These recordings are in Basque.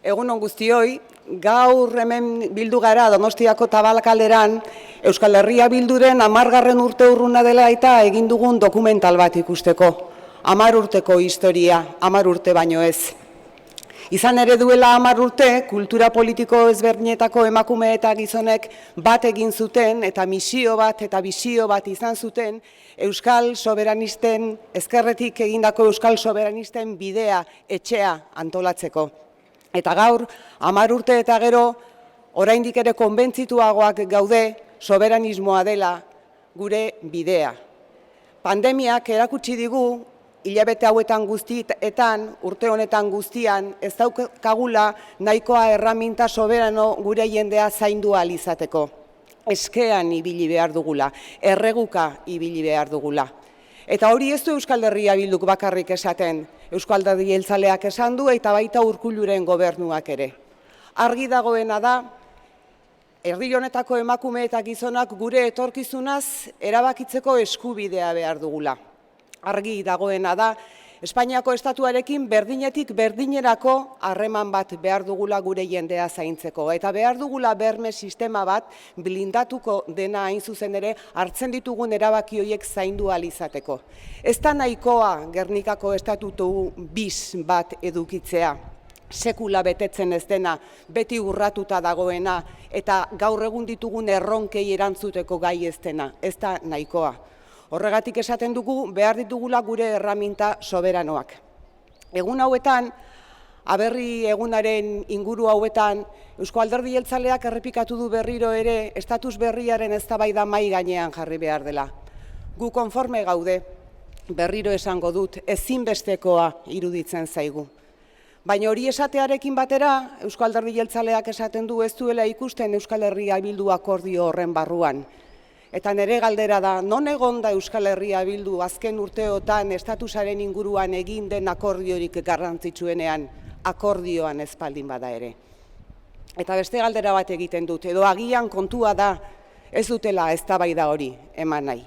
Egun on guztioi, gaur hemen bildu gara Donostiako Tabalkalderan Euskal Herria Bilduren 10. urte urruna dela eta egin dugun dokumental bat ikusteko. 10 urteko historia, 10 urte baino ez. Izan ere duela 10 urte, kultura politiko ezberdinetako emakume eta gizonek bat egin zuten eta misio bat eta bisio bat izan zuten Euskal Soberanisten, ezkerretik egindako Euskal Soberanisten bidea, etxea antolatzeko. Eta gaur, 10 urte eta gero, oraindik ere konbentzituagoak gaude soberanismoa dela gure bidea. Pandemiak erakutsi digu, hilabete hauetan guztietan, urte honetan guztian, ez daukagula nahikoa erraminta soberano gure jendea zaindu ahal izateko. Eskean ibili behar dugula, erreguka ibili behar dugula. Eta hori ez du Euskal Herria Bilduk bakarrik esaten, Euskal Alderdi Jeltzaleak esan du eta baita Urkulluren gobernuak ere. Argi dagoena da, herri honetako emakume eta gizonak gure etorkizunaz erabakitzeko eskubidea behar dugula. Argi dagoena da, Espainiako estatuarekin berdinetik berdinerako harreman bat behar dugula gure jendea zaintzeko. Eta behar dugula berme sistema bat blindatuko dena hain zuzen ere hartzen ditugun erabaki horiek zaindu ahal izateko. Ez da nahikoa Gernikako estatutu bis bat edukitzea. Sekula betetzen ez dena, beti urratuta dagoena eta gaur egun ditugun erronkei erantzuteko gai ez dena. Ez da nahikoa. Horregatik esaten dugu behar ditugula gure erraminta soberanoak. Egun hauetan, aberri egunaren inguru hauetan, Eusko Alderdi Jeltzaleak errepikatu du berriro ere estatus berriaren eztabaida mahai gainean jarri behar dela. Gu konforme gaude, berriro esango dut, ezinbestekoa iruditzen zaigu. Baina hori esatearekin batera, Eusko Alderdi Jeltzaleak esaten du ez duela ikusten Euskal Herria Bildu akordio horren barruan. Eta nire galdera da, non egon da Euskal Herria Bildu azken urteotan estatusaren inguruan egin den akordiorik garrantzitsuenean, akordioan ezpaldin bada ere. Eta beste galdera bat egiten dut, edo agian kontua da ez dutela eztabaida hori eman nahi.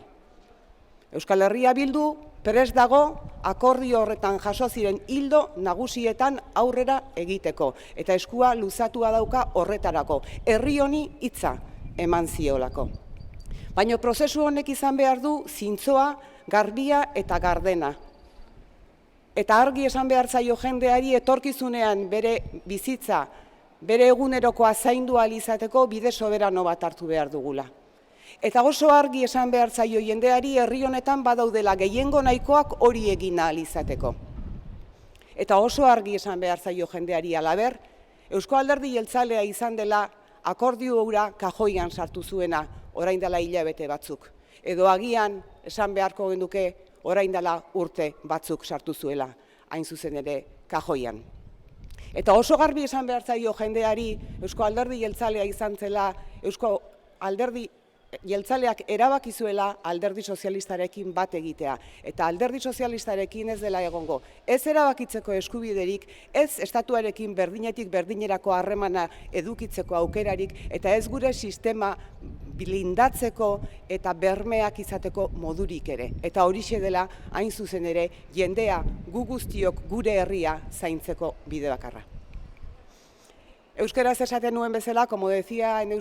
Euskal Herria Bildu prest dago akordio horretan jaso ziren ildo nagusietan aurrera egiteko, eta eskua luzatua dauka horretarako, herri honi hitza eman ziolako. Baina prozesu honek izan behar du zintzoa, garbia eta gardena. Eta argi esan behar zaio jendeari etorkizunean bere bizitza, bere egunerokoa zaindu ahal izateko bide soberano bat hartu behar dugula. Eta oso argi esan behar zaio jendeari herri honetan badaudela gehiengo nahikoak hori egin ahal izateko. Eta oso argi esan behar zaio jendeari halaber, Eusko Alderdi Jeltzalea izan dela akordio hura kajoian sartu zuena, orain dela hilabete batzuk. Edo agian, esan beharko genuke, orain dela urte batzuk sartu zuela, hain zuzen ere kajoian. Eta oso garbi esan behar zaio jendeari, Eusko Alderdi Jeltzalea izan zela, Eusko Alderdi Jeltzaleak erabaki zuela Alderdi Sozialistarekin bat egitea. Eta Alderdi Sozialistarekin ez dela egongo. Ez erabakitzeko eskubiderik, ez estatuarekin berdinetik berdinerako harremana edukitzeko aukerarik, eta ez gure sistema blindatzeko eta bermeak izateko modurik ere. Eta horixe dela, hain zuzen ere, jendea gu guztiok gure herria zaintzeko bide bakarra. Euskaraz esaten nuen bezala, como decía en euskera,